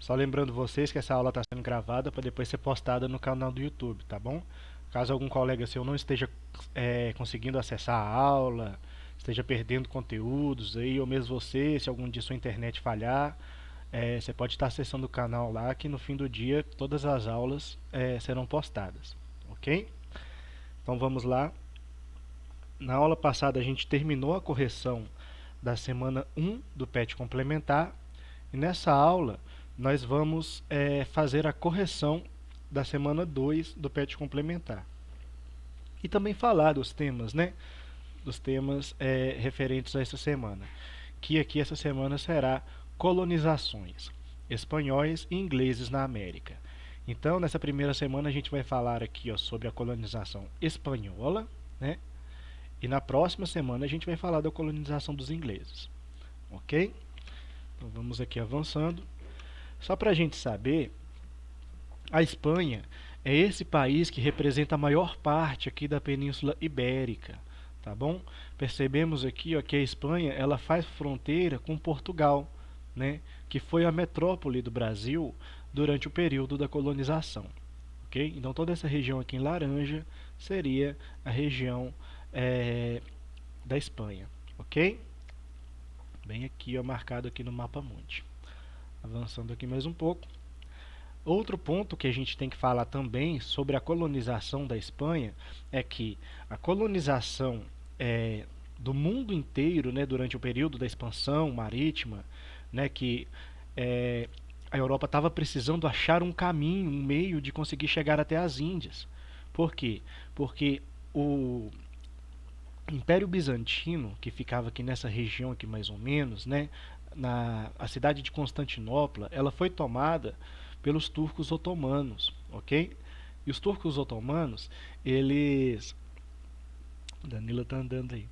Só lembrando vocês que essa aula está sendo gravada para depois ser postada no canal do YouTube, tá bom? Caso algum colega seu não esteja conseguindo acessar a aula, esteja perdendo conteúdos aí, ou mesmo você, se algum dia sua internet falhar, você pode estar acessando o canal lá que no fim do dia todas as aulas serão postadas, ok? Então vamos lá. Na aula passada a gente terminou a correção da semana 1 do PET complementar e nessa aula nós vamos fazer a correção da semana 2 do PET complementar. E também falar dos temas, né? Dos temas referentes a essa semana. Que aqui essa semana será colonizações, espanhóis e ingleses na América. Então, nessa primeira semana a gente vai falar aqui sobre a colonização espanhola, né? E na próxima semana a gente vai falar da colonização dos ingleses. Ok? Então vamos aqui avançando. Só para a gente saber, a Espanha é esse país que representa a maior parte aqui da Península Ibérica, tá bom? Percebemos aqui que a Espanha ela faz fronteira com Portugal, né? Que foi a metrópole do Brasil durante o período da colonização, ok? Então toda essa região aqui em laranja seria a região da Espanha, ok? Bem aqui, marcado aqui no mapa mundi. Avançando aqui mais um pouco. Outro ponto que a gente tem que falar também sobre a colonização da Espanha é que a colonização do mundo inteiro, né, durante o período da expansão marítima, né, que a Europa estava precisando achar um caminho, um meio de conseguir chegar até as Índias. Por quê? Porque o Império Bizantino, que ficava aqui nessa região aqui mais ou menos, né, a cidade de Constantinopla, ela foi tomada pelos turcos otomanos, ok? E os turcos otomanos, eles... Danilo tá andando aí.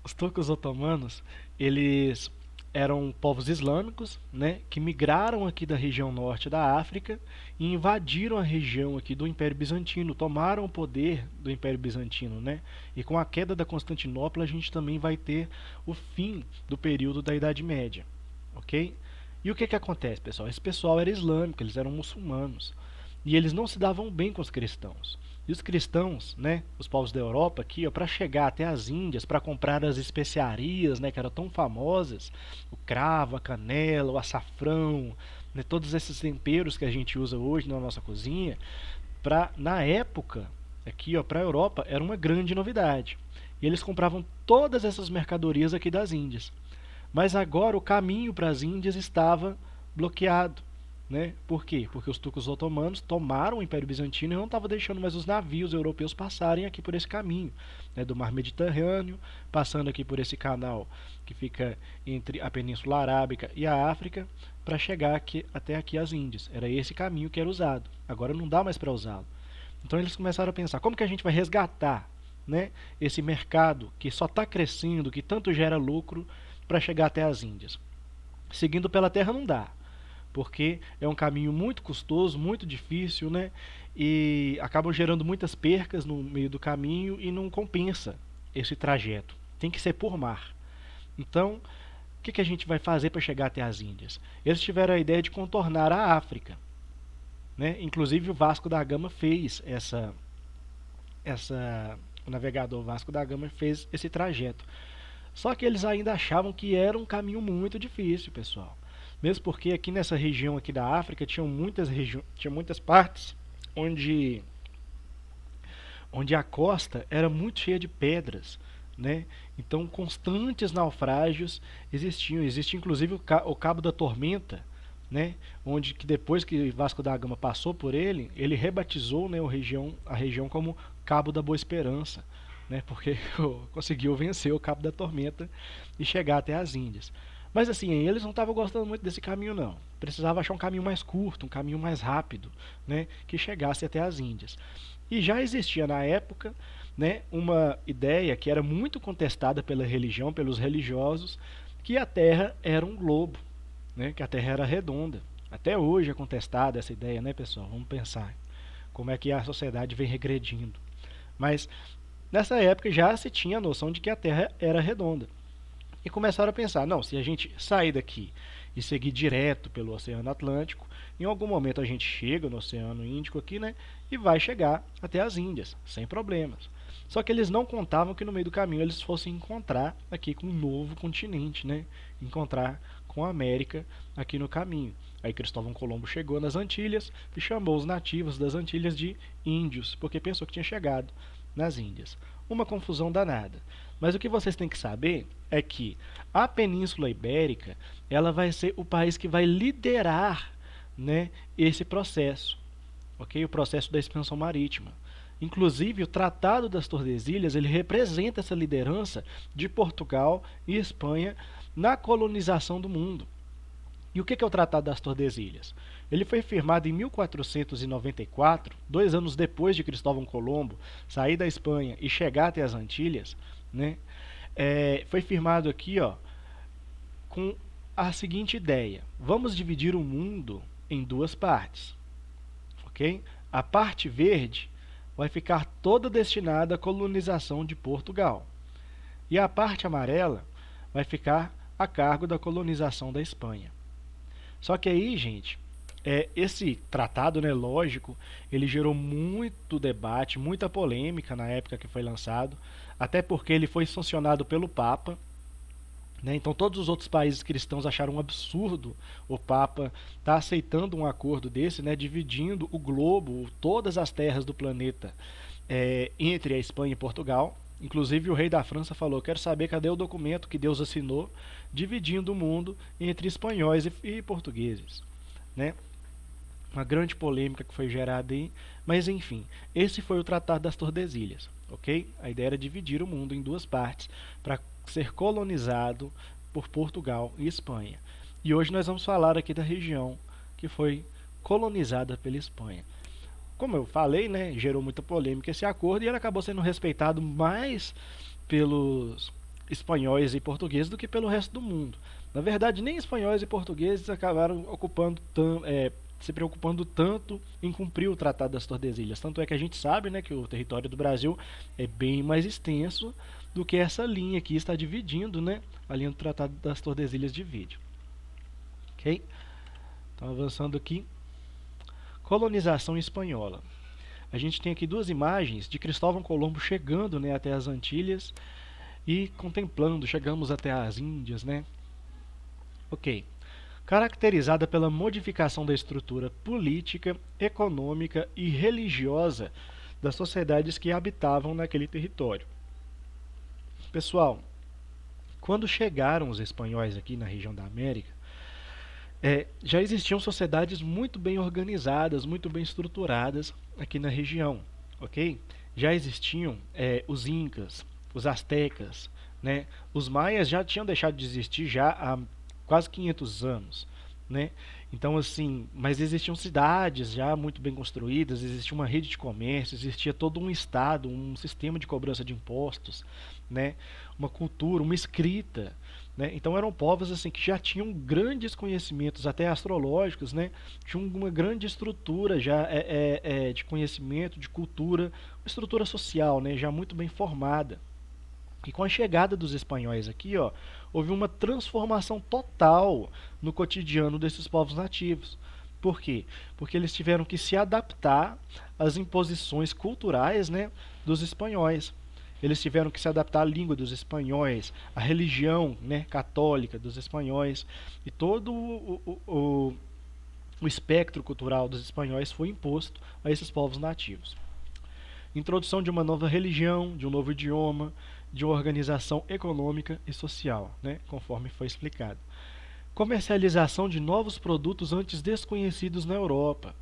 Os turcos otomanos, eles eram povos islâmicos, né, que migraram aqui da região norte da África e invadiram a região aqui do Império Bizantino, tomaram o poder do Império Bizantino, né? E com a queda da Constantinopla a gente também vai ter o fim do período da Idade Média, ok? E o que acontece, pessoal? Esse pessoal era islâmico, eles eram muçulmanos. E eles não se davam bem com os cristãos. E os cristãos, né, os povos da Europa aqui, para chegar até as Índias, para comprar as especiarias, né, que eram tão famosas, o cravo, a canela, o açafrão, né, todos esses temperos que a gente usa hoje na nossa cozinha, na época, aqui para a Europa, era uma grande novidade. E eles compravam todas essas mercadorias aqui das Índias. Mas agora o caminho para as Índias estava bloqueado. Né? Por quê? Porque os turcos otomanos tomaram o Império Bizantino e não estavam deixando mais os navios europeus passarem aqui por esse caminho, né? Do Mar Mediterrâneo, passando aqui por esse canal que fica entre a Península Arábica e a África, para chegar aqui, até aqui às Índias. Era esse caminho que era usado. Agora não dá mais para usá-lo. Então eles começaram a pensar, como que a gente vai resgatar, né, esse mercado que só está crescendo, que tanto gera lucro, para chegar até as Índias? Seguindo pela terra não dá, porque é um caminho muito custoso, muito difícil, né? E acabam gerando muitas percas no meio do caminho e não compensa esse trajeto. Tem que ser por mar. Então, o que a gente vai fazer para chegar até as Índias? Eles tiveram a ideia de contornar a África, né? Inclusive o Vasco da Gama fez o navegador Vasco da Gama fez esse trajeto. Só que eles ainda achavam que era um caminho muito difícil, pessoal. Mesmo porque aqui nessa região aqui da África tinha muitas partes onde a costa era muito cheia de pedras, né? Então constantes naufrágios existiam. Existe inclusive o Cabo da Tormenta, né? Onde que depois que Vasco da Gama passou por ele rebatizou, né, a região como Cabo da Boa Esperança, né? Porque conseguiu vencer o Cabo da Tormenta e chegar até as Índias. Mas assim, eles não estavam gostando muito desse caminho não. Precisava achar um caminho mais curto, um caminho mais rápido, né, que chegasse até as Índias. E já existia na época, né, uma ideia que era muito contestada pela religião, pelos religiosos, que a Terra era um globo, né, que a Terra era redonda. Até hoje é contestada essa ideia, né, pessoal? Vamos pensar como é que a sociedade vem regredindo. Mas nessa época já se tinha a noção de que a Terra era redonda. E começaram a pensar, não, se a gente sair daqui e seguir direto pelo Oceano Atlântico. Em algum momento a gente chega no Oceano Índico aqui, né? E vai chegar até as Índias, sem problemas. Só que eles não contavam que no meio do caminho eles fossem encontrar aqui com um novo continente, né? Encontrar com a América aqui no caminho. Aí Cristóvão Colombo chegou nas Antilhas e chamou os nativos das Antilhas de índios, porque pensou que tinha chegado nas Índias. Uma confusão danada. Mas o que vocês têm que saber é que a Península Ibérica, ela vai ser o país que vai liderar, né, esse processo, ok? O processo da expansão marítima. Inclusive, o Tratado das Tordesilhas, ele representa essa liderança de Portugal e Espanha na colonização do mundo. E o que é o Tratado das Tordesilhas? Ele foi firmado em 1494, 2 anos depois de Cristóvão Colombo sair da Espanha e chegar até as Antilhas, né? Foi firmado aqui, ó, com a seguinte ideia: vamos dividir o mundo em duas partes, ok? A parte verde vai ficar toda destinada à colonização de Portugal e a parte amarela vai ficar a cargo da colonização da Espanha. Só que aí, gente, esse tratado, né, lógico, ele gerou muito debate, muita polêmica na época que foi lançado, até porque ele foi sancionado pelo Papa, né? Então todos os outros países cristãos acharam um absurdo o Papa estar aceitando um acordo desse, né, dividindo o globo, todas as terras do planeta, entre a Espanha e Portugal. Inclusive o rei da França falou: quero saber cadê o documento que Deus assinou dividindo o mundo entre espanhóis e portugueses, né? Uma grande polêmica que foi gerada aí, mas enfim, esse foi o Tratado das Tordesilhas, ok? A ideia era dividir o mundo em duas partes para ser colonizado por Portugal e Espanha. E hoje nós vamos falar aqui da região que foi colonizada pela Espanha. Como eu falei, né, gerou muita polêmica esse acordo e ele acabou sendo respeitado mais pelos espanhóis e portugueses do que pelo resto do mundo. Na verdade, nem espanhóis e portugueses acabaram se preocupando tanto em cumprir o Tratado das Tordesilhas. Tanto é que a gente sabe, né, que o território do Brasil é bem mais extenso do que essa linha aqui está dividindo, né, a linha do Tratado das Tordesilhas divide. Ok? Então, avançando aqui. Colonização espanhola. A gente tem aqui duas imagens de Cristóvão Colombo chegando, né, até as Antilhas e contemplando, chegamos até as Índias, né? Ok. Caracterizada pela modificação da estrutura política, econômica e religiosa das sociedades que habitavam naquele território. Pessoal, quando chegaram os espanhóis aqui na região da América, já existiam sociedades muito bem organizadas, muito bem estruturadas aqui na região, ok? Já existiam os incas, os astecas, né? Os maias já tinham deixado de existir já há quase 500 anos, né? Então, assim, mas existiam cidades já muito bem construídas, existia uma rede de comércio, existia todo um estado, um sistema de cobrança de impostos, né? Uma cultura, uma escrita, né? Então eram povos assim que já tinham grandes conhecimentos, até astrológicos, né? Tinham uma grande estrutura já de conhecimento, de cultura, uma estrutura social, né? Já muito bem formada. E com a chegada dos espanhóis aqui, ó, houve uma transformação total no cotidiano desses povos nativos. Por quê? Porque eles tiveram que se adaptar às imposições culturais, né, dos espanhóis. Eles tiveram que se adaptar à língua dos espanhóis, à religião, né, católica dos espanhóis. E todo o espectro cultural dos espanhóis foi imposto a esses povos nativos. Introdução de uma nova religião, de um novo idioma, de uma organização econômica e social, né, conforme foi explicado. Comercialização de novos produtos antes desconhecidos na Europa.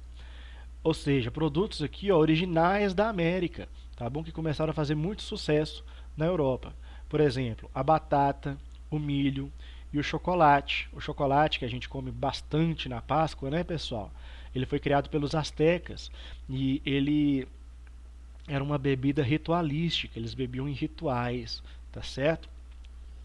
Ou seja, produtos aqui, ó, originais da América, tá bom? Que começaram a fazer muito sucesso na Europa. Por exemplo, a batata, o milho e o chocolate. O chocolate que a gente come bastante na Páscoa, né, pessoal? Ele foi criado pelos astecas e ele era uma bebida ritualística, eles bebiam em rituais, tá certo?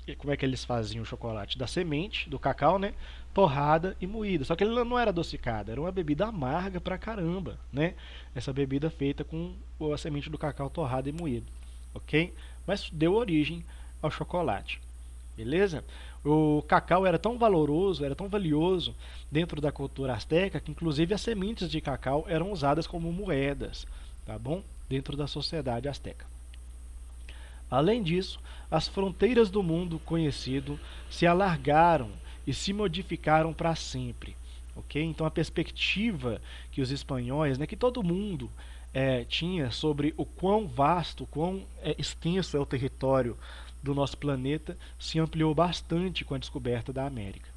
E como é que eles faziam o chocolate? Da semente, do cacau, né? Torrada e moída. Só que ele não era adocicado, era uma bebida amarga pra caramba, né? Essa bebida feita com a semente do cacau torrada e moído, ok? Mas deu origem ao chocolate, beleza? O cacau era tão valoroso, era tão valioso dentro da cultura asteca que inclusive as sementes de cacau eram usadas como moedas, tá bom? Dentro da sociedade asteca. Além disso, as fronteiras do mundo conhecido se alargaram e se modificaram para sempre. Ok? Então a perspectiva que os espanhóis, né, que todo mundo tinha sobre o quão vasto, quão extenso é o território do nosso planeta, se ampliou bastante com a descoberta da América.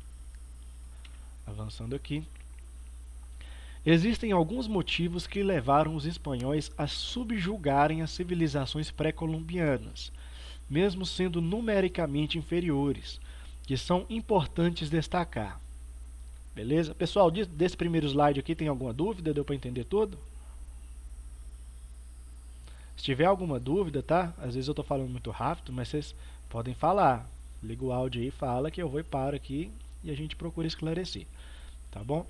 Avançando aqui. Existem alguns motivos que levaram os espanhóis a subjugarem as civilizações pré-colombianas, mesmo sendo numericamente inferiores, que são importantes destacar. Beleza? Pessoal, desse primeiro slide aqui tem alguma dúvida? Deu para entender tudo? Se tiver alguma dúvida, tá? Às vezes eu estou falando muito rápido, mas vocês podem falar. Liga o áudio aí e fala que eu vou e paro aqui e a gente procura esclarecer. Tá bom?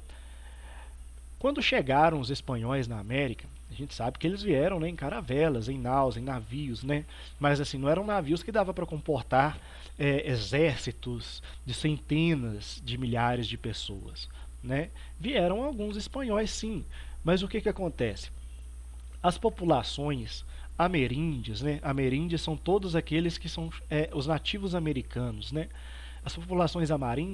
Quando chegaram os espanhóis na América, a gente sabe que eles vieram, né, em caravelas, em naus, em navios, né? Mas assim, não eram navios que dava para comportar exércitos de centenas de milhares de pessoas, né? Vieram alguns espanhóis, sim, mas o que que acontece? As populações ameríndias, né? Ameríndias são todos aqueles que são os nativos americanos, né? As populações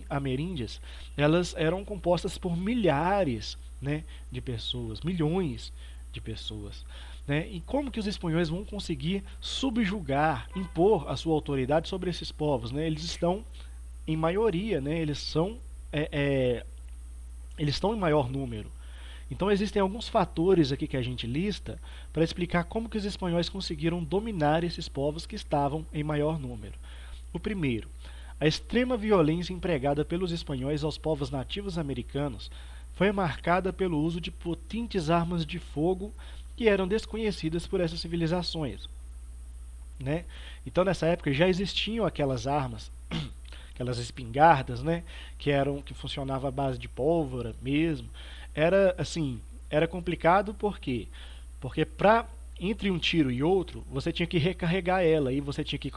ameríndias, elas eram compostas por milhares, né, de pessoas, milhões de pessoas. Né? E como que os espanhóis vão conseguir subjugar, impor a sua autoridade sobre esses povos? Né? Eles estão em maioria, né? Eles estão em maior número. Então existem alguns fatores aqui que a gente lista para explicar como que os espanhóis conseguiram dominar esses povos que estavam em maior número. O primeiro, a extrema violência empregada pelos espanhóis aos povos nativos americanos foi marcada pelo uso de potentes armas de fogo que eram desconhecidas por essas civilizações. Né? Então nessa época já existiam aquelas armas, aquelas espingardas, né, que funcionavam à base de pólvora mesmo. Era assim, era complicado por quê? Porque entre um tiro e outro, você tinha que recarregar ela e você tinha que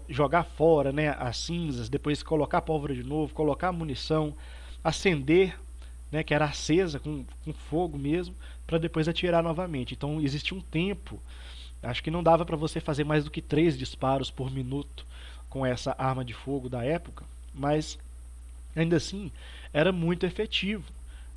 jogar fora, né, as cinzas, depois colocar pólvora de novo, colocar munição, acender, né, que era acesa com fogo mesmo, para depois atirar novamente. Então existia um tempo, acho que não dava para você fazer mais do que 3 disparos por minuto com essa arma de fogo da época, mas ainda assim era muito efetivo.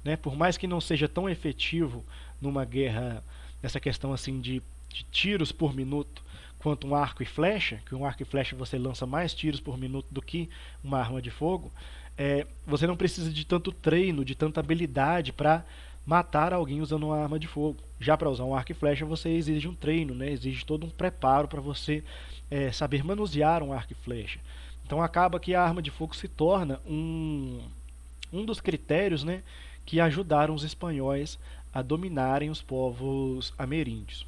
Né? Por mais que não seja tão efetivo numa guerra, nessa questão assim de tiros por minuto, quanto um arco e flecha, que um arco e flecha você lança mais tiros por minuto do que uma arma de fogo, você não precisa de tanto treino, de tanta habilidade para matar alguém usando uma arma de fogo. Já para usar um arco e flecha você exige um treino, né? Exige todo um preparo para você saber manusear um arco e flecha. Então acaba que a arma de fogo se torna um dos critérios, né, que ajudaram os espanhóis a dominarem os povos ameríndios.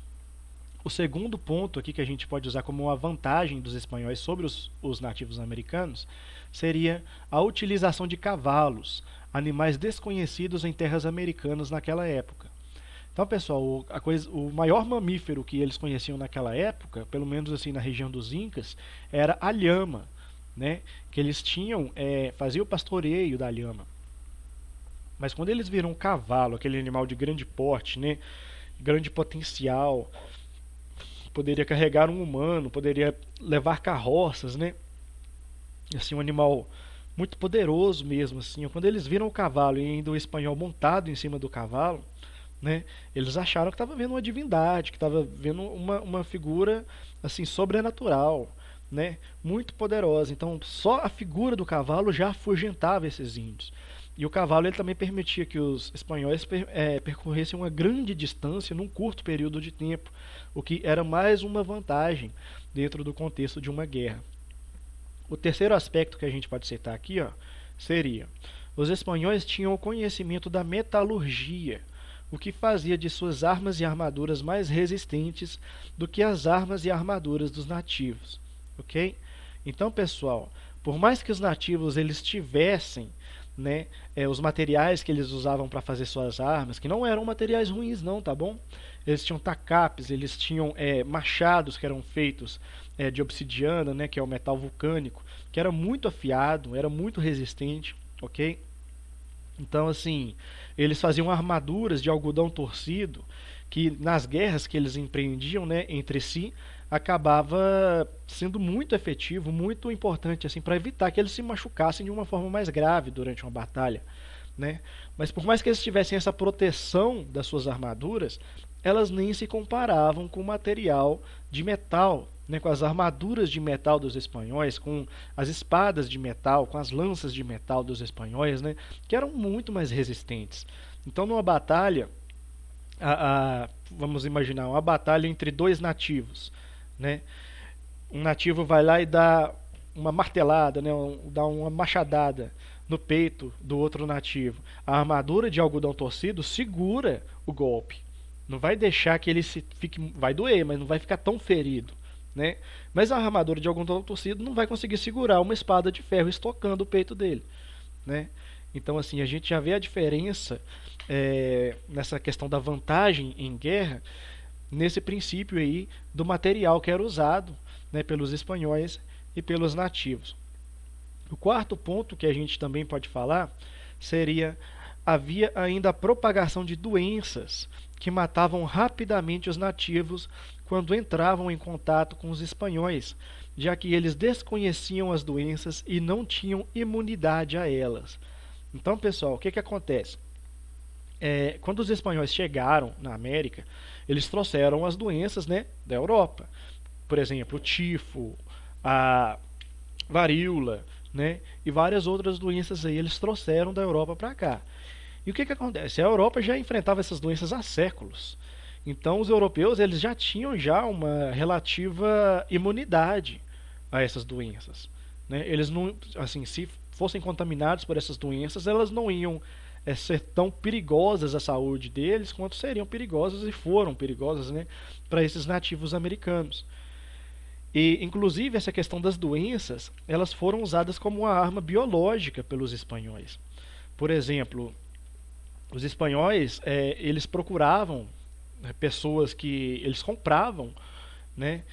O segundo ponto aqui que a gente pode usar como uma vantagem dos espanhóis sobre os nativos americanos seria a utilização de cavalos, animais desconhecidos em terras americanas naquela época. Então, pessoal, o maior mamífero que eles conheciam naquela época, pelo menos assim na região dos Incas, era a lhama, né? Que eles tinham, faziam o pastoreio da lhama. Mas quando eles viram um cavalo, aquele animal de grande porte, né, grande potencial, poderia carregar um humano, poderia levar carroças, né? Assim, um animal muito poderoso mesmo, assim. Quando eles viram o cavalo e ainda o espanhol montado em cima do cavalo, né, eles acharam que estava vendo uma divindade, que estava vendo uma figura assim sobrenatural, né, muito poderosa. Então, só a figura do cavalo já afugentava esses índios. E o cavalo ele também permitia que os espanhóis percorressem uma grande distância num curto período de tempo, o que era mais uma vantagem dentro do contexto de uma guerra. O terceiro aspecto que a gente pode citar aqui, ó, seria: os espanhóis tinham o conhecimento da metalurgia, o que fazia de suas armas e armaduras mais resistentes do que as armas e armaduras dos nativos. Ok? Então, pessoal, por mais que os nativos eles tivessem, né, os materiais que eles usavam para fazer suas armas, que não eram materiais ruins não, tá bom? Eles tinham tacapes, eles tinham machados que eram feitos de obsidiana, né, que é o metal vulcânico, que era muito afiado, era muito resistente, ok? Então, assim, eles faziam armaduras de algodão torcido que nas guerras que eles empreendiam, né, entre si, acabava sendo muito efetivo, muito importante assim para evitar que eles se machucassem de uma forma mais grave durante uma batalha, né? Mas por mais que eles tivessem essa proteção das suas armaduras, elas nem se comparavam com o material de metal, né, com as armaduras de metal dos espanhóis, com as espadas de metal, com as lanças de metal dos espanhóis, né, que eram muito mais resistentes. Então, numa batalha, vamos imaginar uma batalha entre dois nativos, né? Um nativo vai lá e dá uma martelada, né? Dá uma machadada no peito do outro nativo. A armadura de algodão torcido segura o golpe. Não vai deixar que ele se fique, vai doer, mas não vai ficar tão ferido, né? Mas a armadura de algodão torcido não vai conseguir segurar uma espada de ferro estocando o peito dele, né? Então, assim, a gente já vê a diferença nessa questão da vantagem em guerra, nesse princípio aí do material que era usado, né, pelos espanhóis e pelos nativos. O quarto ponto que a gente também pode falar seria: havia ainda a propagação de doenças que matavam rapidamente os nativos quando entravam em contato com os espanhóis, já que eles desconheciam as doenças e não tinham imunidade a elas. Então, pessoal, o que acontece? Quando os espanhóis chegaram na América, eles trouxeram as doenças, né, da Europa. Por exemplo, o tifo, a varíola, né, e várias outras doenças aí eles trouxeram da Europa para cá. E o que acontece? A Europa já enfrentava essas doenças há séculos. Então, os europeus eles já tinham já uma relativa imunidade a essas doenças, né? Eles não, assim, se fossem contaminados por essas doenças, elas não iam ser tão perigosas à saúde deles quanto seriam perigosas e foram perigosas, né, para esses nativos americanos. E, inclusive, essa questão das doenças, elas foram usadas como uma arma biológica pelos espanhóis. Por exemplo, os espanhóis, eles procuravam pessoas que eles compravam, né,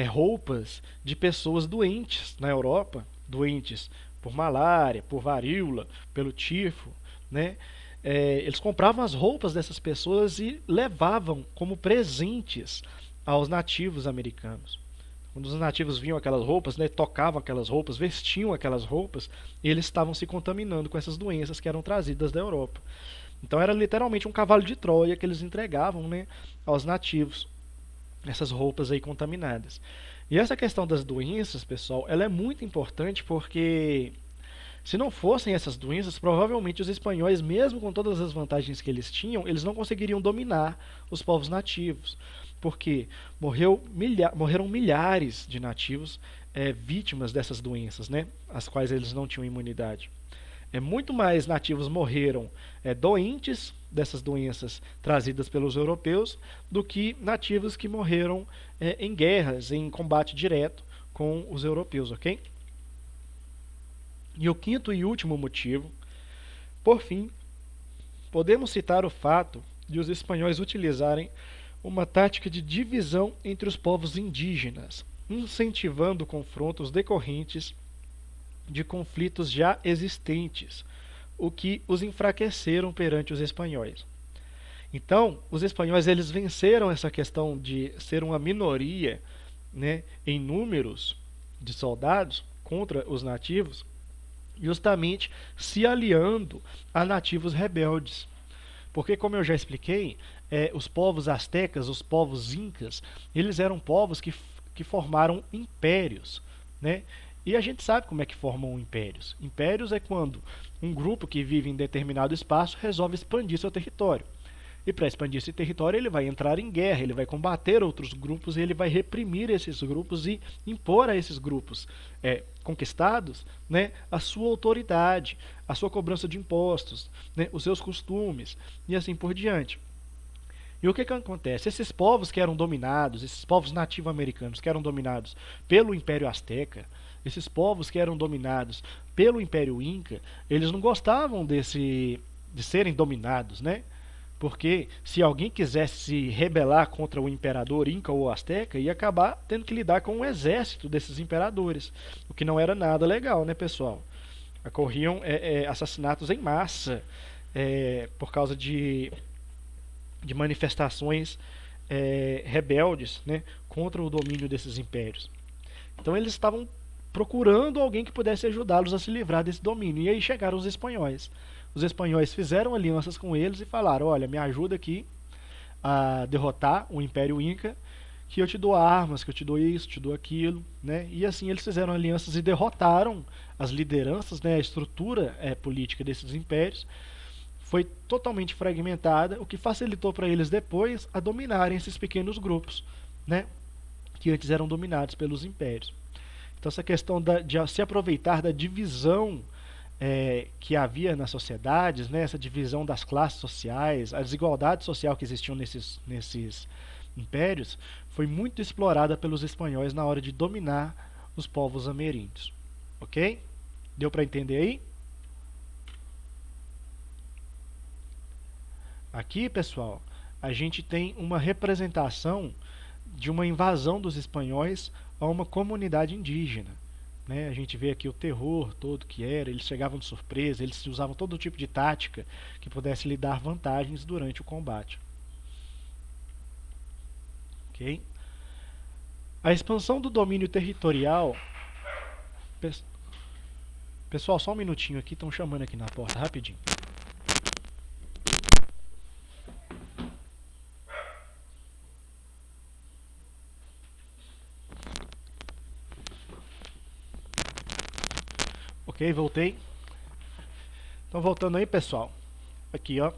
roupas de pessoas doentes na Europa, doentes por malária, por varíola, pelo tifo, né? Eles compravam as roupas dessas pessoas e levavam como presentes aos nativos americanos. Quando os nativos viam aquelas roupas, né, tocavam aquelas roupas, vestiam aquelas roupas, eles estavam se contaminando com essas doenças que eram trazidas da Europa. Então era literalmente um cavalo de Troia que eles entregavam, né, aos nativos, essas roupas aí contaminadas. E essa questão das doenças, pessoal, ela é muito importante porque se não fossem essas doenças, provavelmente os espanhóis, mesmo com todas as vantagens que eles tinham, eles não conseguiriam dominar os povos nativos. Porque morreram milhares de nativos vítimas dessas doenças, né, as quais eles não tinham imunidade. Muito mais nativos morreram doentes dessas doenças trazidas pelos europeus do que nativos que morreram em guerras, em combate direto com os europeus, ok? E o quinto e último motivo, por fim, podemos citar o fato de os espanhóis utilizarem uma tática de divisão entre os povos indígenas, incentivando confrontos decorrentes de conflitos já existentes, o que os enfraqueceram perante os espanhóis. Então, os espanhóis eles venceram essa questão de ser uma minoria, né, em números de soldados contra os nativos, justamente se aliando a nativos rebeldes. Porque, como eu já expliquei, os povos astecas, os povos incas, eles eram povos que formaram impérios, né? E a gente sabe como é que formam impérios. Impérios é quando um grupo que vive em determinado espaço resolve expandir seu território. E para expandir esse território, ele vai entrar em guerra, ele vai combater outros grupos e ele vai reprimir esses grupos e impor a esses grupos conquistados, né, a sua autoridade, a sua cobrança de impostos, né, os seus costumes e assim por diante. E o que acontece? Esses povos que eram dominados, esses povos nativo-americanos que eram dominados pelo Império Azteca, esses povos que eram dominados pelo Império Inca, eles não gostavam de serem dominados, né? Porque se alguém quisesse se rebelar contra o imperador Inca ou Azteca, ia acabar tendo que lidar com o exército desses imperadores, o que não era nada legal, né, pessoal? Ocorriam assassinatos em massa por causa de manifestações rebeldes, né, contra o domínio desses impérios. Então eles estavam procurando alguém que pudesse ajudá-los a se livrar desse domínio. E aí chegaram os espanhóis. Os espanhóis fizeram alianças com eles e falaram: olha, me ajuda aqui a derrotar o Império Inca, que eu te dou armas, que eu te dou isso, te dou aquilo, né? E assim eles fizeram alianças e derrotaram as lideranças, né? A estrutura política desses impérios foi totalmente fragmentada, o que facilitou para eles depois a dominarem esses pequenos grupos, né? Que antes eram dominados pelos impérios. Então essa questão de se aproveitar da divisão que havia nas sociedades, né, essa divisão das classes sociais, a desigualdade social que existiam nesses impérios, foi muito explorada pelos espanhóis na hora de dominar os povos ameríndios. Ok? Deu para entender aí? Aqui, pessoal, a gente tem uma representação de uma invasão dos espanhóis a uma comunidade indígena. Né? A gente vê aqui o terror todo que era, eles chegavam de surpresa, eles usavam todo tipo de tática que pudesse lhe dar vantagens durante o combate. Okay? A expansão do domínio territorial... Pessoal, só um minutinho aqui, estão chamando aqui na porta, rapidinho. Ok, voltei. Então, voltando aí, pessoal. Aqui, ó.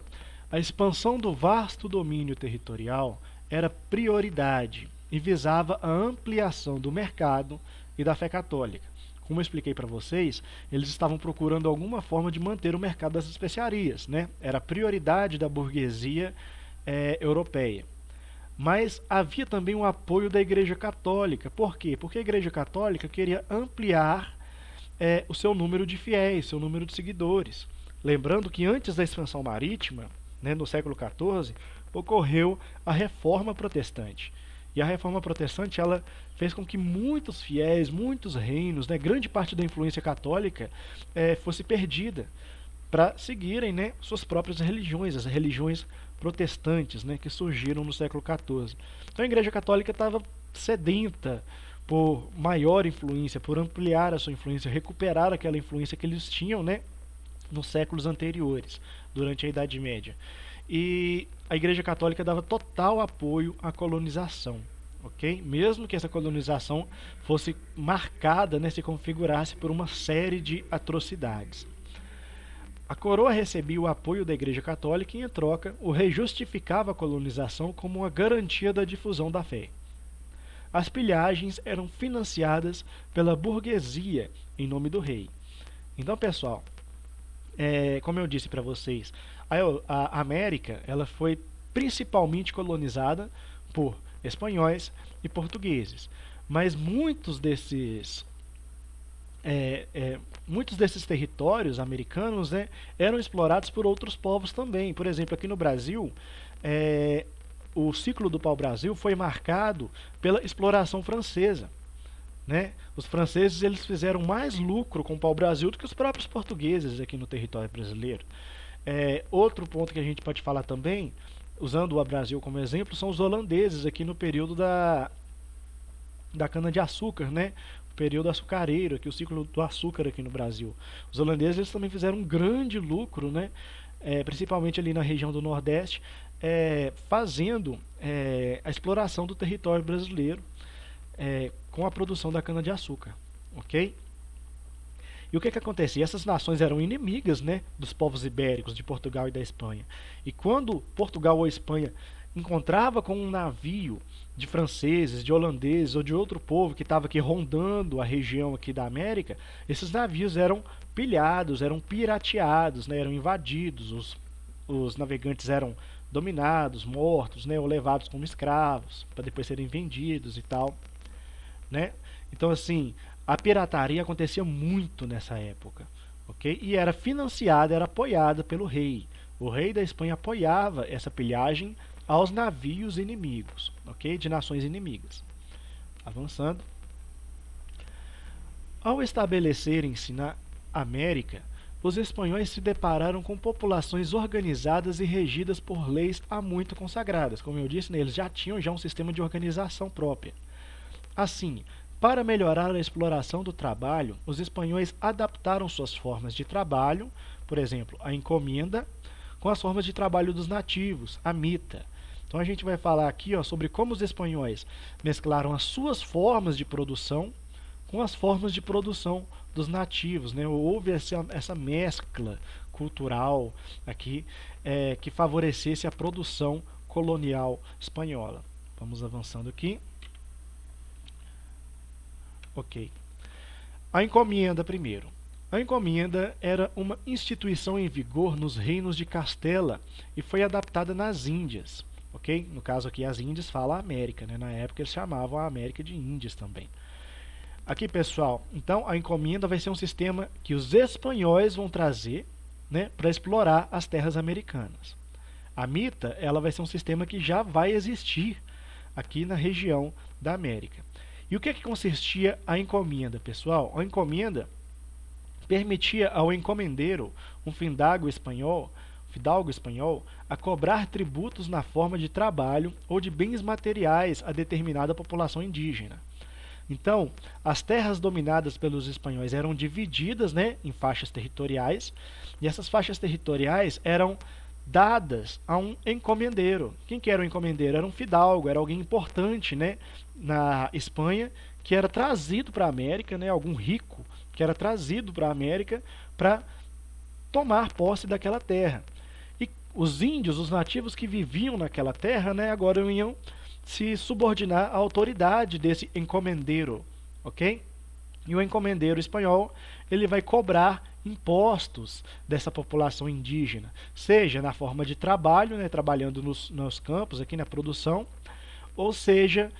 A expansão do vasto domínio territorial era prioridade e visava a ampliação do mercado e da fé católica. Como eu expliquei para vocês, eles estavam procurando alguma forma de manter o mercado das especiarias, né? Era a prioridade da burguesia europeia. Mas havia também um apoio da Igreja Católica. Por quê? Porque a Igreja Católica queria ampliar o seu número de fiéis, seu número de seguidores. Lembrando que antes da expansão marítima, né, no século XIV, ocorreu a Reforma Protestante. E a Reforma Protestante ela fez com que muitos fiéis, muitos reinos, né, grande parte da influência católica fosse perdida para seguirem, né, suas próprias religiões, as religiões protestantes, né, que surgiram no século XIV. Então a Igreja Católica estava sedenta por maior influência, por ampliar a sua influência, recuperar aquela influência que eles tinham, né, nos séculos anteriores, durante a Idade Média. E a Igreja Católica dava total apoio à colonização, ok? Mesmo que essa colonização fosse marcada, né, se configurasse por uma série de atrocidades. A coroa recebia o apoio da Igreja Católica e, em troca, o rei justificava a colonização como uma garantia da difusão da fé. As pilhagens eram financiadas pela burguesia em nome do rei. Então, pessoal, como eu disse para vocês, a América ela foi principalmente colonizada por espanhóis e portugueses. Mas muitos desses territórios americanos, né, eram explorados por outros povos também. Por exemplo, aqui no Brasil, o ciclo do pau-brasil foi marcado pela exploração francesa. Né? Os franceses eles fizeram mais lucro com o pau-brasil do que os próprios portugueses aqui no território brasileiro. Outro ponto que a gente pode falar também, usando o Brasil como exemplo, são os holandeses aqui no período da cana-de-açúcar, né? O período açucareiro, aqui, o ciclo do açúcar aqui no Brasil. Os holandeses eles também fizeram um grande lucro, né? Principalmente ali na região do Nordeste, fazendo a exploração do território brasileiro com a produção da cana-de-açúcar, ok? E o que acontecia? Essas nações eram inimigas, né, dos povos ibéricos, de Portugal e da Espanha. E quando Portugal ou Espanha encontrava com um navio de franceses, de holandeses ou de outro povo que estava aqui rondando a região aqui da América, esses navios eram pilhados, eram pirateados, né, eram invadidos, os navegantes eram dominados, mortos, né, ou levados como escravos, para depois serem vendidos e tal. Né? Então, assim, a pirataria acontecia muito nessa época, ok? E era financiada, era apoiada pelo rei, O rei da Espanha apoiava essa pilhagem aos navios inimigos, ok? De nações inimigas. Avançando. Ao estabelecerem-se na América, os espanhóis se depararam com populações organizadas e regidas por leis há muito consagradas. Como eu disse, eles já tinham um sistema de organização própria. Assim, para melhorar a exploração do trabalho, os espanhóis adaptaram suas formas de trabalho, por exemplo, a encomenda, com as formas de trabalho dos nativos, a mita. Então a gente vai falar aqui sobre como os espanhóis mesclaram as suas formas de produção com as formas de produção dos nativos, né? Houve essa mescla cultural aqui que favorecesse a produção colonial espanhola. Vamos avançando aqui. Ok. A encomenda primeiro. A encomenda era uma instituição em vigor nos reinos de Castela e foi adaptada nas Índias. Ok? No caso aqui as Índias fala América, né? Na época eles chamavam a América de Índias também. Aqui, pessoal, então a encomenda vai ser um sistema que os espanhóis vão trazer, né, para explorar as terras americanas. A mita, ela vai ser um sistema que já vai existir aqui na região da América. E o que consistia a encomenda, pessoal? A encomenda permitia ao encomendeiro, um fidalgo espanhol, a cobrar tributos na forma de trabalho ou de bens materiais a determinada população indígena. Então, as terras dominadas pelos espanhóis eram divididas, né, em faixas territoriais, e essas faixas territoriais eram dadas a um encomendeiro. Quem que era o encomendeiro? Era um fidalgo, era alguém importante, né, na Espanha, que era trazido para a América, né, algum rico que era trazido para a América para tomar posse daquela terra. E os índios, os nativos que viviam naquela terra, né, agora iam se subordinar à autoridade desse encomendeiro, ok? E o encomendeiro espanhol, ele vai cobrar impostos dessa população indígena, seja na forma de trabalho, né, trabalhando nos campos, aqui na produção, ou seja,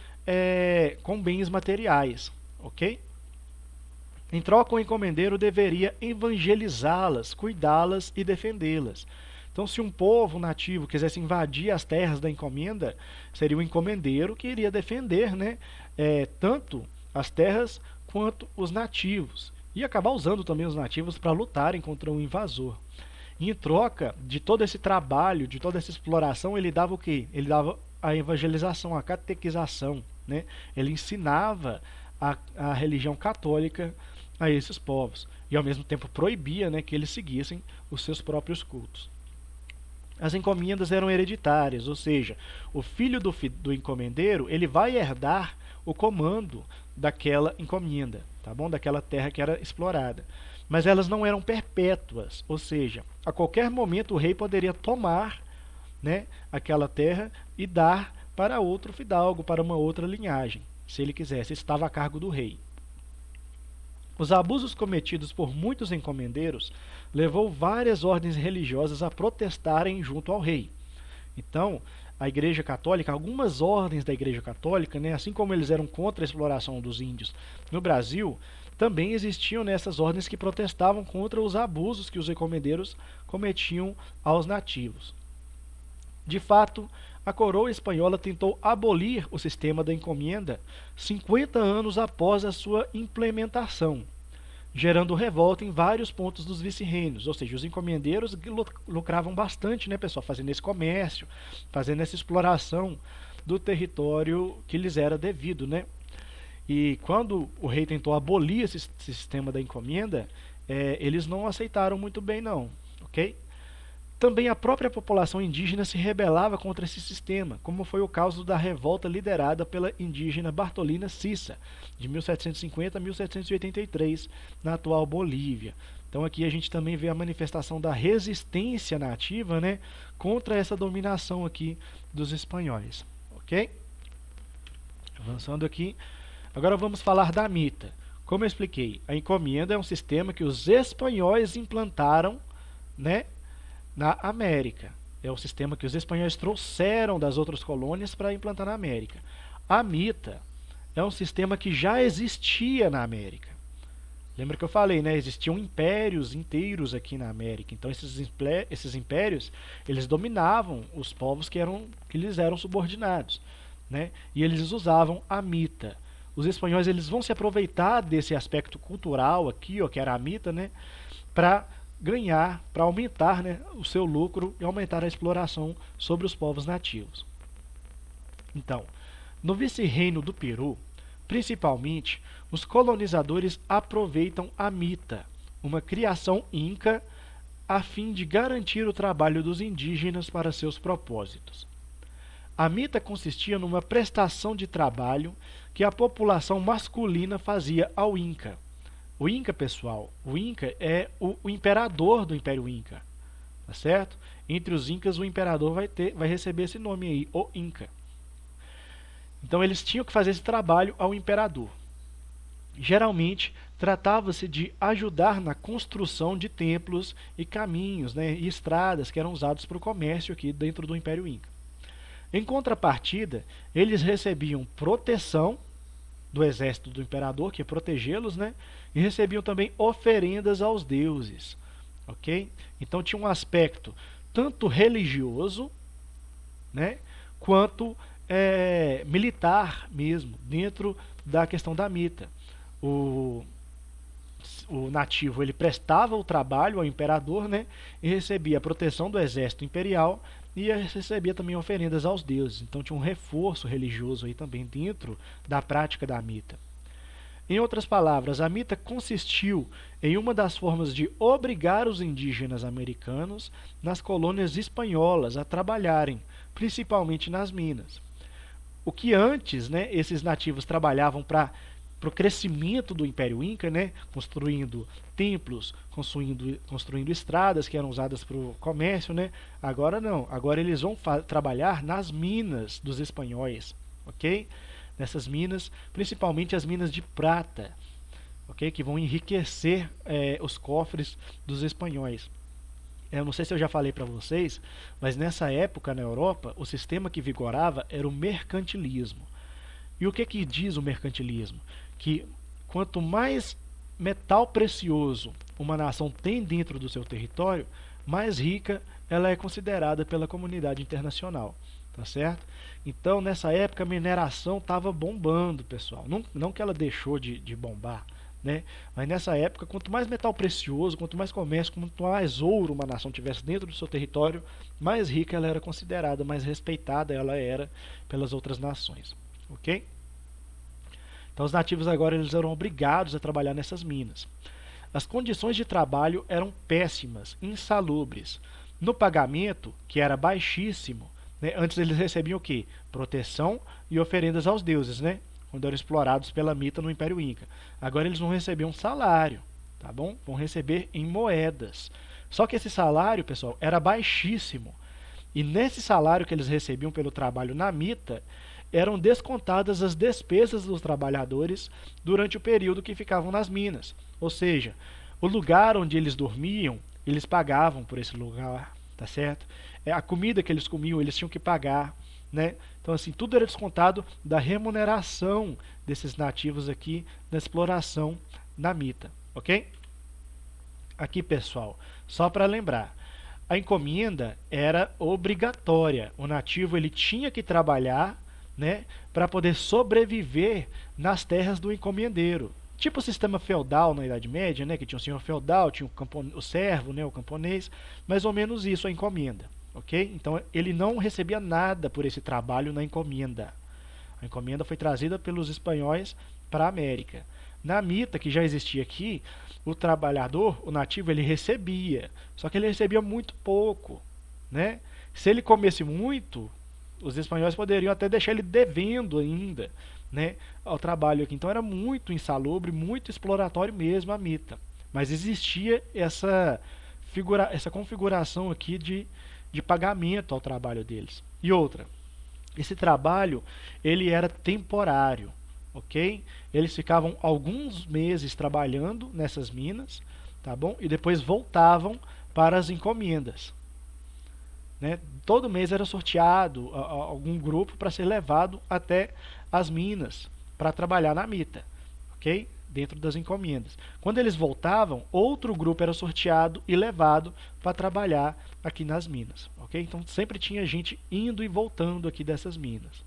com bens materiais, ok? Em troca, o encomendeiro deveria evangelizá-las, cuidá-las e defendê-las. Então, se um povo nativo quisesse invadir as terras da encomenda, seria o encomendeiro que iria defender, né, tanto as terras quanto os nativos. E acabar usando também os nativos para lutarem contra um invasor. E em troca de todo esse trabalho, de toda essa exploração, ele dava o quê? Ele dava a evangelização, a catequização, né? Ele ensinava a religião católica a esses povos. E ao mesmo tempo proibia, né, que eles seguissem os seus próprios cultos. As encomendas eram hereditárias, ou seja, o filho do encomendeiro, ele vai herdar o comando daquela encomenda, tá bom? Daquela terra que era explorada. Mas elas não eram perpétuas, ou seja, a qualquer momento o rei poderia tomar, né, aquela terra e dar para outro fidalgo, para uma outra linhagem, se ele quisesse, estava a cargo do rei. Os abusos cometidos por muitos encomendeiros levou várias ordens religiosas a protestarem junto ao rei. Então, a Igreja Católica, algumas ordens da Igreja Católica, né, assim como eles eram contra a exploração dos índios no Brasil, também existiam nessas ordens que protestavam contra os abusos que os encomendeiros cometiam aos nativos. De fato, a coroa espanhola tentou abolir o sistema da encomenda 50 anos após a sua implementação, gerando revolta em vários pontos dos vice-reinos. Ou seja, os encomendeiros lucravam bastante, né, pessoal, fazendo esse comércio, fazendo essa exploração do território que lhes era devido, né? E quando o rei tentou abolir esse sistema da encomenda, eles não aceitaram muito bem, não, ok? Também a própria população indígena se rebelava contra esse sistema, como foi o caso da revolta liderada pela indígena Bartolina Sissa, de 1750 a 1783, na atual Bolívia. Então aqui a gente também vê a manifestação da resistência nativa, né, contra essa dominação aqui dos espanhóis. Ok? Avançando aqui, agora vamos falar da mita. Como eu expliquei, a encomenda é um sistema que os espanhóis implantaram, né, na América. É o sistema que os espanhóis trouxeram das outras colônias para implantar na América. A mita é um sistema que já existia na América. Lembra que eu falei, né? Existiam impérios inteiros aqui na América. Então esses impérios, eles dominavam os povos que lhes eram subordinados, né? E eles usavam a mita. Os espanhóis, eles vão se aproveitar desse aspecto cultural aqui, ó, que era a mita, né? Para ganhar, para aumentar, né, o seu lucro e aumentar a exploração sobre os povos nativos. Então, no vice-reino do Peru, principalmente, os colonizadores aproveitam a mita, uma criação inca, a fim de garantir o trabalho dos indígenas para seus propósitos. A mita consistia numa prestação de trabalho que a população masculina fazia ao Inca. O Inca, pessoal, o Inca é o imperador do Império Inca, tá certo? Entre os Incas, o imperador vai receber esse nome aí, o Inca. Então eles tinham que fazer esse trabalho ao imperador. Geralmente, tratava-se de ajudar na construção de templos e caminhos, né, e estradas que eram usados para o comércio aqui dentro do Império Inca. Em contrapartida, eles recebiam proteção do exército do imperador, que ia protegê-los, né, e recebiam também oferendas aos deuses. Ok? Então tinha um aspecto tanto religioso, né, quanto militar mesmo, dentro da questão da mita. O, o nativo ele prestava o trabalho ao imperador, né, e recebia a proteção do exército imperial e recebia também oferendas aos deuses. Então tinha um reforço religioso aí também dentro da prática da mita. Em outras palavras, a mita consistiu em uma das formas de obrigar os indígenas americanos nas colônias espanholas a trabalharem, principalmente nas minas. O que antes, né, esses nativos trabalhavam para o crescimento do Império Inca, né, construindo templos, construindo estradas que eram usadas para o comércio, né, agora não. Agora eles vão trabalhar nas minas dos espanhóis, ok? Nessas minas, principalmente as minas de prata, ok? Que vão enriquecer os cofres dos espanhóis. Eu não sei se eu já falei para vocês, mas nessa época na Europa, o sistema que vigorava era o mercantilismo. E o que diz o mercantilismo? Que quanto mais metal precioso uma nação tem dentro do seu território, mais rica ela é considerada pela comunidade internacional. Tá certo? Então, nessa época, a mineração estava bombando, pessoal. Não que ela deixou de bombar, né? Mas nessa época, quanto mais metal precioso, quanto mais comércio, quanto mais ouro uma nação tivesse dentro do seu território, mais rica ela era considerada, mais respeitada ela era pelas outras nações. Ok? Então, os nativos agora eles eram obrigados a trabalhar nessas minas. As condições de trabalho eram péssimas, insalubres. No pagamento, que era baixíssimo, né, antes eles recebiam o quê? Proteção e oferendas aos deuses, né? Quando eram explorados pela mita no Império Inca. Agora eles vão receber um salário, tá bom? Vão receber em moedas. Só que esse salário, pessoal, era baixíssimo. E nesse salário que eles recebiam pelo trabalho na mita, eram descontadas as despesas dos trabalhadores durante o período que ficavam nas minas. Ou seja, o lugar onde eles dormiam, eles pagavam por esse lugar, tá certo? A comida que eles comiam, eles tinham que pagar, né? Então, assim, tudo era descontado da remuneração desses nativos aqui na exploração na mita, ok? Aqui, pessoal, só para lembrar, a encomenda era obrigatória. O nativo ele tinha que trabalhar, né, para poder sobreviver nas terras do encomendeiro. Tipo o sistema feudal na Idade Média, né, que tinha o senhor feudal, tinha o servo, né, o camponês, mais ou menos isso a encomenda. Ok? Então ele não recebia nada por esse trabalho na encomenda. A encomenda foi trazida pelos espanhóis para a América. Na mita, que já existia aqui, o trabalhador, o nativo, ele recebia. Só que ele recebia muito pouco, né? Se ele comesse muito, os espanhóis poderiam até deixar ele devendo ainda, né, ao trabalho aqui. Então era muito insalubre, muito exploratório mesmo a mita. Mas existia essa configuração aqui de pagamento ao trabalho deles. E outra, esse trabalho ele era temporário, ok? Eles ficavam alguns meses trabalhando nessas minas, tá bom? E depois voltavam para as encomendas. Né? Todo mês era sorteado algum grupo para ser levado até as minas para trabalhar na mita, ok? dentro das encomendas. Quando eles voltavam, outro grupo era sorteado e levado para trabalhar aqui nas minas, ok? Então sempre tinha gente indo e voltando aqui dessas minas.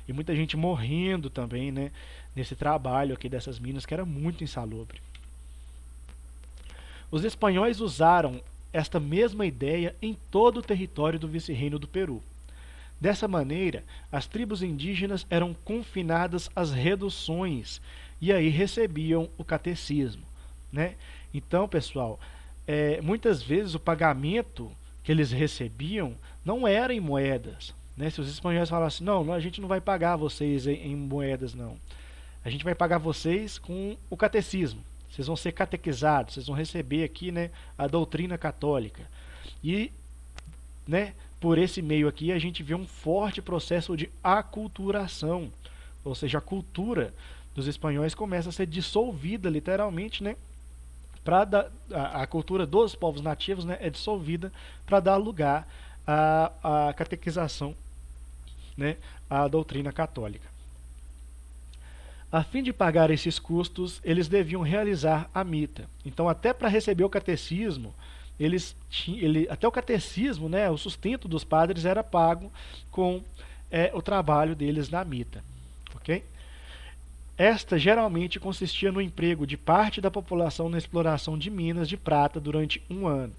E muita gente morrendo também, né, nesse trabalho aqui dessas minas, que era muito insalubre. Os espanhóis usaram esta mesma ideia em todo o território do vice-reino do Peru. Dessa maneira, as tribos indígenas eram confinadas às reduções e aí recebiam o catecismo, né? Então, pessoal, muitas vezes o pagamento que eles recebiam não era em moedas, né? Se os espanhóis falassem, não, a gente não vai pagar vocês em moedas, não. A gente vai pagar vocês com o catecismo. Vocês vão ser catequizados, vocês vão receber aqui, né, a doutrina católica. E, né, por esse meio aqui a gente vê um forte processo de aculturação, ou seja, a cultura dos espanhóis começa a ser dissolvida literalmente, né, a cultura dos povos nativos, né, é dissolvida para dar lugar à catequização, né, à doutrina católica. A fim de pagar esses custos, eles deviam realizar a mita. Então, até para receber o catecismo, até o catecismo, né, o sustento dos padres era pago com o trabalho deles na mita. Okay? Esta geralmente consistia no emprego de parte da população na exploração de minas de prata durante um ano.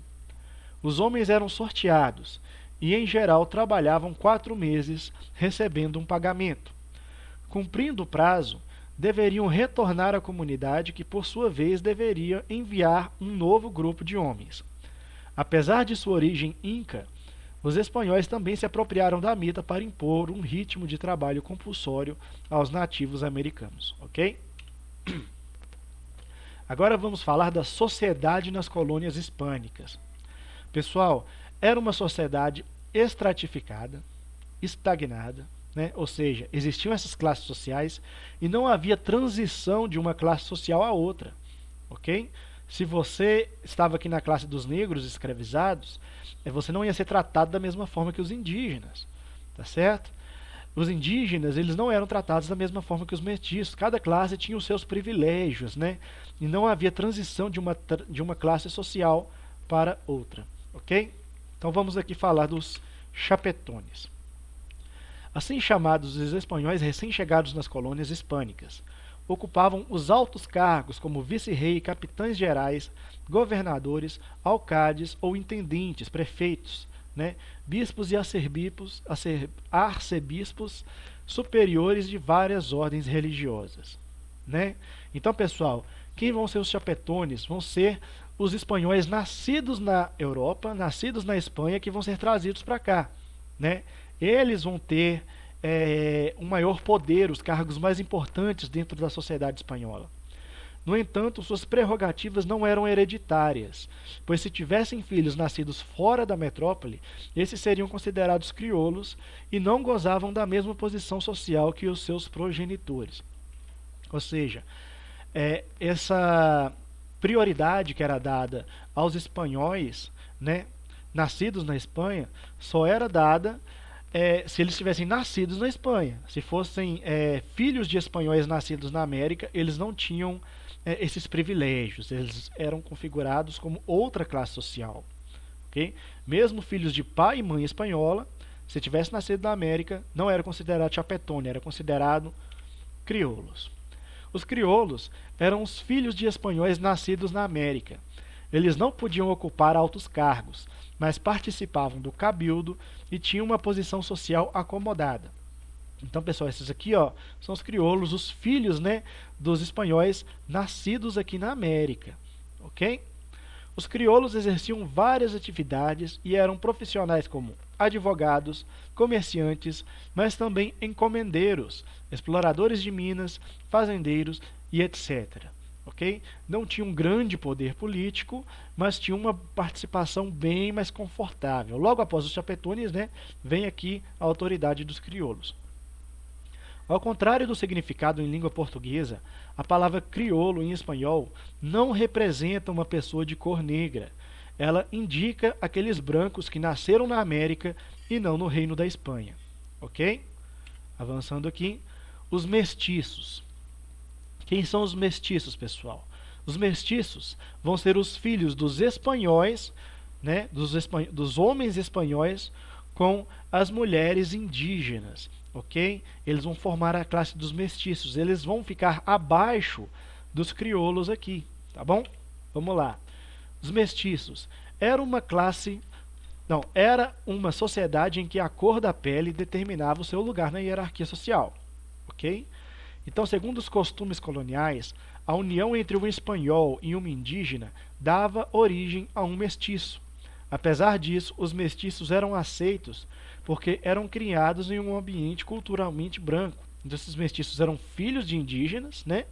Os homens eram sorteados e, em geral, trabalhavam 4 meses recebendo um pagamento. Cumprindo o prazo, deveriam retornar à comunidade que, por sua vez, deveria enviar um novo grupo de homens. Apesar de sua origem inca, os espanhóis também se apropriaram da mita para impor um ritmo de trabalho compulsório aos nativos americanos. Ok? Agora vamos falar da sociedade nas colônias hispânicas. Pessoal, era uma sociedade estratificada, estagnada, né? Ou seja, existiam essas classes sociais e não havia transição de uma classe social a outra, ok? Se você estava aqui na classe dos negros escravizados, você não ia ser tratado da mesma forma que os indígenas, tá certo? Os indígenas, eles não eram tratados da mesma forma que os mestiços, cada classe tinha os seus privilégios, né? E não havia transição de uma classe social para outra, ok? Então vamos aqui falar dos chapetones. Assim chamados, os espanhóis recém-chegados nas colônias hispânicas ocupavam os altos cargos como vice-rei, capitães gerais, governadores, alcades ou intendentes, prefeitos, né? Bispos e arcebispos superiores de várias ordens religiosas, né? Então, pessoal, quem vão ser os chapetones? Vão ser os espanhóis nascidos na Europa, nascidos na Espanha, que vão ser trazidos para cá, né? Eles vão ter um maior poder, os cargos mais importantes dentro da sociedade espanhola. No entanto, suas prerrogativas não eram hereditárias, pois se tivessem filhos nascidos fora da metrópole, esses seriam considerados crioulos e não gozavam da mesma posição social que os seus progenitores. Ou seja, essa prioridade que era dada aos espanhóis, né, nascidos na Espanha, só era dada se eles tivessem nascidos na Espanha. Se fossem filhos de espanhóis nascidos na América, eles não tinham esses privilégios, eles eram configurados como outra classe social. Okay? Mesmo filhos de pai e mãe espanhola, se tivesse nascido na América, não era considerado chapetone, era considerado crioulos. Os crioulos eram os filhos de espanhóis nascidos na América. Eles não podiam ocupar altos cargos, mas participavam do cabildo e tinham uma posição social acomodada. Então, pessoal, esses aqui são os crioulos, os filhos, né, dos espanhóis nascidos aqui na América. Ok? Os crioulos exerciam várias atividades e eram profissionais como advogados, comerciantes, mas também encomendeiros, exploradores de minas, fazendeiros e etc. Okay? Não tinha um grande poder político, mas tinha uma participação bem mais confortável. Logo após os chapetones, né, vem aqui a autoridade dos crioulos. Ao contrário do significado em língua portuguesa, a palavra crioulo em espanhol não representa uma pessoa de cor negra. Ela indica aqueles brancos que nasceram na América e não no Reino da Espanha. Ok? Avançando aqui, os mestiços. Quem são os mestiços, pessoal? Os mestiços vão ser os filhos dos espanhóis, né, dos homens espanhóis com as mulheres indígenas, ok? Eles vão formar a classe dos mestiços. Eles vão ficar abaixo dos crioulos aqui, tá bom? Vamos lá. Os mestiços era uma classe, não, era uma sociedade em que a cor da pele determinava o seu lugar na hierarquia social, ok? Então, segundo os costumes coloniais, a união entre um espanhol e uma indígena dava origem a um mestiço. Apesar disso, os mestiços eram aceitos porque eram criados em um ambiente culturalmente branco. Então, esses mestiços eram filhos de indígenas, né?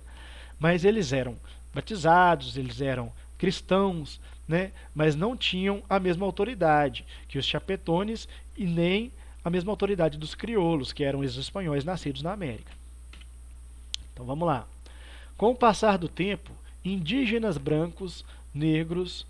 Mas eles eram batizados, eles eram cristãos, né? Mas não tinham a mesma autoridade que os chapetones e nem a mesma autoridade dos crioulos, que eram os espanhóis nascidos na América. Então vamos lá. Com o passar do tempo, indígenas brancos, negros,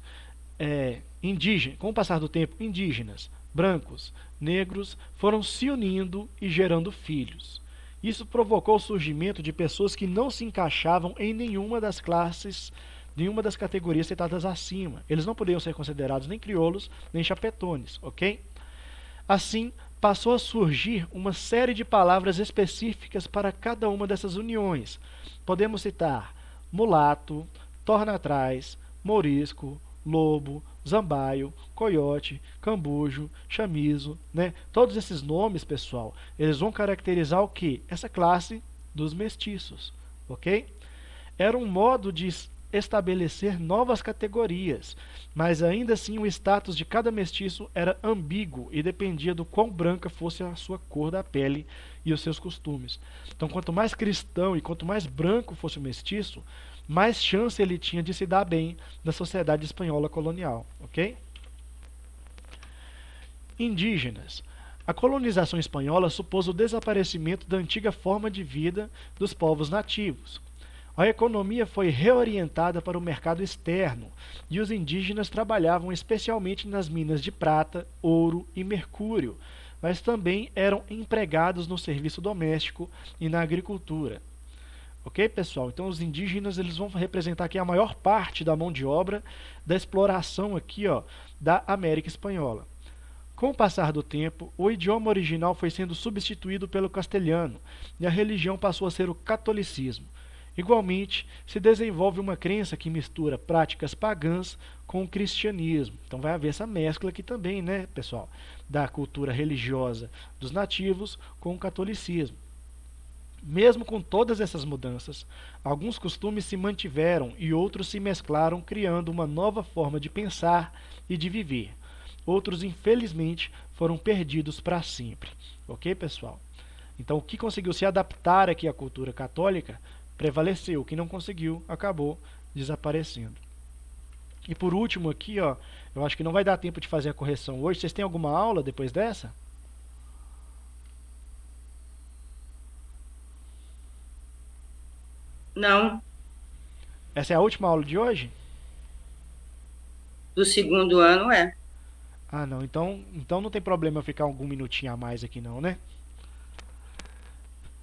com o passar do tempo, indígenas, brancos, negros foram se unindo e gerando filhos. Isso provocou o surgimento de pessoas que não se encaixavam em nenhuma das classes, nenhuma das categorias citadas acima. Eles não podiam ser considerados nem crioulos, nem chapetones, ok? Assim, passou a surgir uma série de palavras específicas para cada uma dessas uniões. Podemos citar mulato, torna-atrás, mourisco, lobo, zambaio, coiote, cambujo, chamizo, né? Todos esses nomes, pessoal, eles vão caracterizar o quê? Essa classe dos mestiços, ok? Era um modo de estabelecer novas categorias, mas ainda assim o status de cada mestiço era ambíguo e dependia do quão branca fosse a sua cor da pele e os seus costumes. Então, quanto mais cristão e quanto mais branco fosse o mestiço, mais chance ele tinha de se dar bem na sociedade espanhola colonial, ok? Indígenas. A colonização espanhola supôs o desaparecimento da antiga forma de vida dos povos nativos. A economia foi reorientada para o mercado externo e os indígenas trabalhavam especialmente nas minas de prata, ouro e mercúrio, mas também eram empregados no serviço doméstico e na agricultura. Ok, pessoal? Então os indígenas eles vão representar aqui a maior parte da mão de obra da exploração aqui, ó, da América Espanhola. Com o passar do tempo, o idioma original foi sendo substituído pelo castelhano e a religião passou a ser o catolicismo. Igualmente, se desenvolve uma crença que mistura práticas pagãs com o cristianismo. Então vai haver essa mescla aqui também, né, pessoal? Da cultura religiosa dos nativos com o catolicismo. Mesmo com todas essas mudanças, alguns costumes se mantiveram e outros se mesclaram, criando uma nova forma de pensar e de viver. Outros, infelizmente, foram perdidos para sempre. Ok, pessoal? Então, o que conseguiu se adaptar aqui à cultura católica prevaleceu, o que não conseguiu acabou desaparecendo. E por último aqui, ó, eu acho que não vai dar tempo de fazer a correção hoje. Vocês têm alguma aula depois dessa? Não, Essa é a última aula de hoje? do segundo ano é. Ah, não. Então não tem problema eu ficar algum minutinho a mais aqui não, né?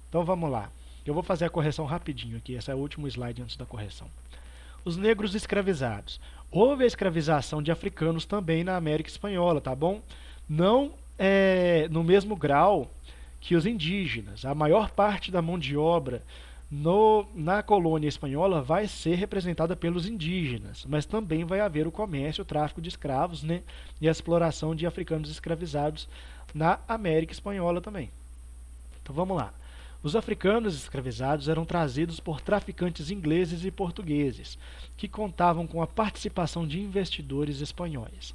Então vamos lá. Eu vou fazer a correção rapidinho aqui. Esse é o último slide antes da correção. Os negros escravizados. Houve a escravização de africanos também na América Espanhola, tá bom? Não no mesmo grau que os indígenas. A maior parte da mão de obra na colônia espanhola vai ser representada pelos indígenas, mas também vai haver o comércio, o tráfico de escravos, né? E a exploração de africanos escravizados na América Espanhola também. Então vamos lá. Os africanos escravizados eram trazidos por traficantes ingleses e portugueses, que contavam com a participação de investidores espanhóis.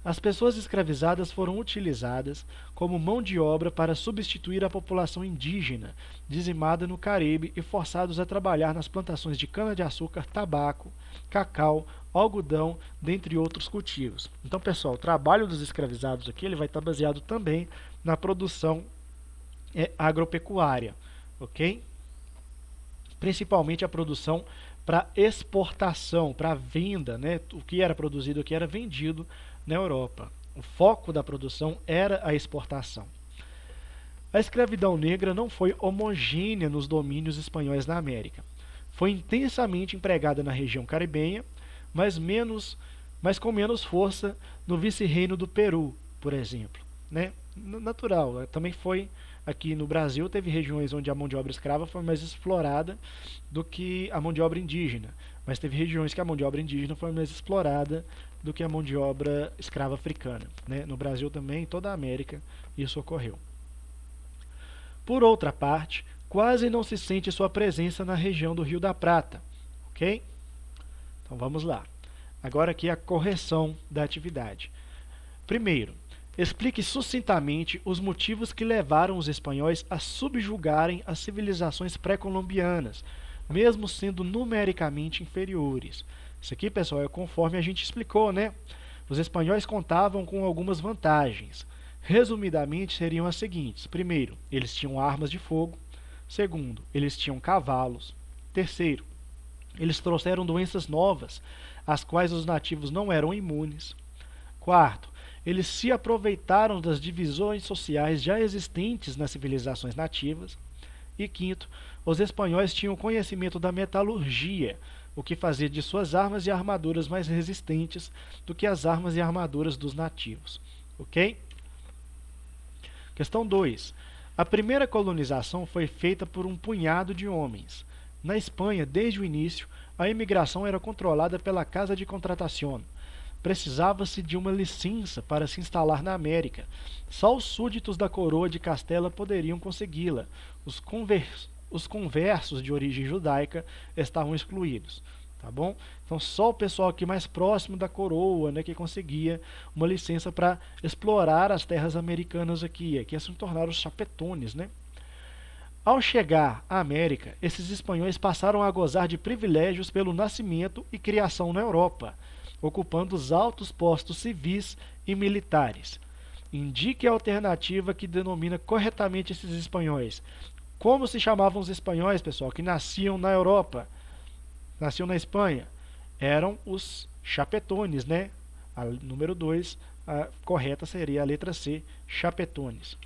As pessoas escravizadas foram utilizadas como mão de obra para substituir a população indígena, dizimada no Caribe e forçados a trabalhar nas plantações de cana-de-açúcar, tabaco, cacau, algodão, dentre outros cultivos. Então, pessoal, o trabalho dos escravizados aqui ele vai estar baseado também na produção agropecuária, ok? Principalmente a produção para exportação, para venda, né? O que era produzido aqui era vendido na Europa. O foco da produção era a exportação. A escravidão negra não foi homogênea nos domínios espanhóis na América. foi intensamente empregada na região caribenha, mas com menos força no vice-reino do Peru, por exemplo, né? Natural, também foi aqui no Brasil, teve regiões onde a mão de obra escrava foi mais explorada do que a mão de obra indígena, mas teve regiões que a mão de obra indígena foi mais explorada do que a mão de obra escrava africana, né? No Brasil também, em toda a América, isso ocorreu. Por outra parte, quase não se sente sua presença na região do Rio da Prata, ok? Então vamos lá. Agora aqui a correção da atividade. Primeiro, explique sucintamente os motivos que levaram os espanhóis a subjugarem as civilizações pré-colombianas, mesmo sendo numericamente inferiores. Isso aqui, pessoal, é conforme a gente explicou, né? Os espanhóis contavam com algumas vantagens. Resumidamente, seriam as seguintes. Primeiro, eles tinham armas de fogo. Segundo, eles tinham cavalos. Terceiro, eles trouxeram doenças novas, às quais os nativos não eram imunes. Quarto, eles se aproveitaram das divisões sociais já existentes nas civilizações nativas. E quinto, os espanhóis tinham conhecimento da metalurgia, o que fazia de suas armas e armaduras mais resistentes do que as armas e armaduras dos nativos. Ok? Questão 2. A primeira colonização foi feita por um punhado de homens. Na Espanha, desde o início, a imigração era controlada pela Casa de Contratación. Precisava-se de uma licença para se instalar na América. Só os súditos da coroa de Castela poderiam consegui-la. Os conversos de origem judaica estavam excluídos. Tá bom? Então, só o pessoal aqui mais próximo da coroa, né, que conseguia uma licença para explorar as terras americanas aqui. Aqui se tornaram os chapetones, né? Ao chegar à América, esses espanhóis passaram a gozar de privilégios pelo nascimento e criação na Europa, ocupando os altos postos civis e militares. Indique a alternativa que denomina corretamente esses espanhóis. Como se chamavam os espanhóis, pessoal, que nasciam na Europa? Nasciam na Espanha? Eram os chapetones, né? A número 2, a correta seria a letra C, chapetones.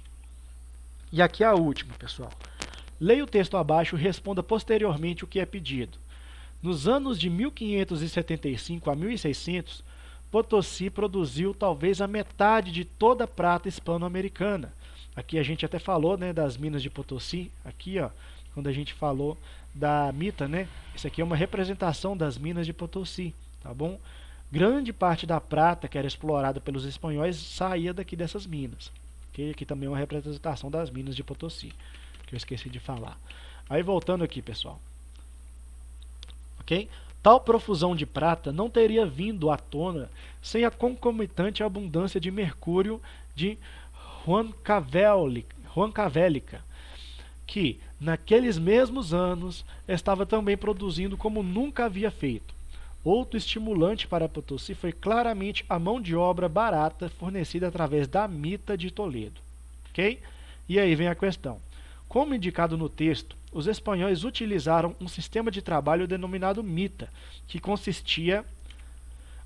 E aqui a última, pessoal. Leia o texto abaixo e responda posteriormente o que é pedido. Nos anos de 1575 a 1600, Potosí produziu talvez a metade de toda a prata hispano-americana. Aqui a gente até falou, né, das minas de Potosí, aqui, ó, quando a gente falou da mita, né? Isso aqui é uma representação das minas de Potosí, tá bom? Grande parte da prata que era explorada pelos espanhóis saía daqui dessas minas. Okay? Aqui também é uma representação das minas de Potosí, que eu esqueci de falar. Aí voltando aqui, pessoal. Ok? Tal profusão de prata não teria vindo à tona sem a concomitante abundância de mercúrio de Huancavelica, que, naqueles mesmos anos, estava também produzindo como nunca havia feito. Outro estimulante para Potosí foi claramente a mão de obra barata fornecida através da mita de Toledo. Ok? E aí vem a questão. Como indicado no texto, os espanhóis utilizaram um sistema de trabalho denominado mita, que consistia,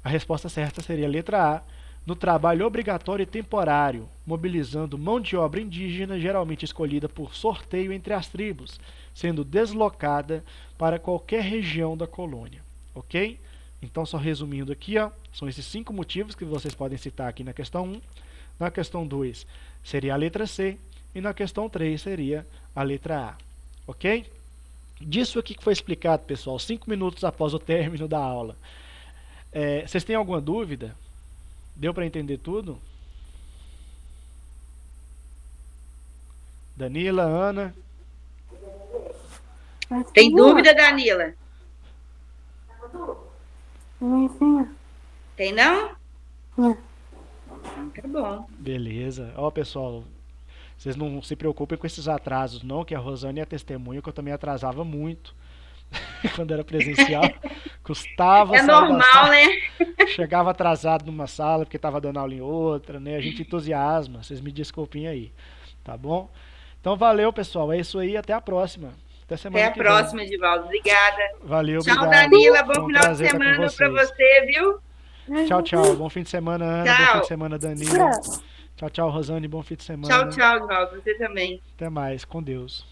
a resposta certa seria a letra A, no trabalho obrigatório e temporário, mobilizando mão de obra indígena, geralmente escolhida por sorteio entre as tribos, sendo deslocada para qualquer região da colônia. Ok? Então, só resumindo aqui, ó, são esses 5 motivos que vocês podem citar aqui na questão 1. Na questão 2 seria a letra C. E na questão 3 seria a letra A. Ok? Disso aqui que foi explicado, pessoal, 5 minutos após o término da aula. Vocês têm alguma dúvida? Deu para entender tudo? Danila, Ana? Tem dúvida, Danila? Tem não? Tá bom. Beleza. Ó, pessoal, vocês não se preocupem com esses atrasos, não, que a Rosane é testemunha que eu também atrasava muito. Quando era presencial, custava sair normal, da sala, né? Chegava atrasado numa sala porque estava dando aula em outra, né? A gente entusiasma, vocês me desculpem aí, tá bom? Então valeu, pessoal, é isso aí, até a próxima. Até semana que vem. Até a próxima, Edivaldo, obrigada. Valeu, tchau, obrigado. Danila, bom final de semana para você, viu? Tchau, tchau, bom fim de semana, Ana, bom fim de semana, Danila. Tchau, tchau, Rosane, bom fim de semana. Tchau, tchau, Edivaldo, você também. Até mais, com Deus.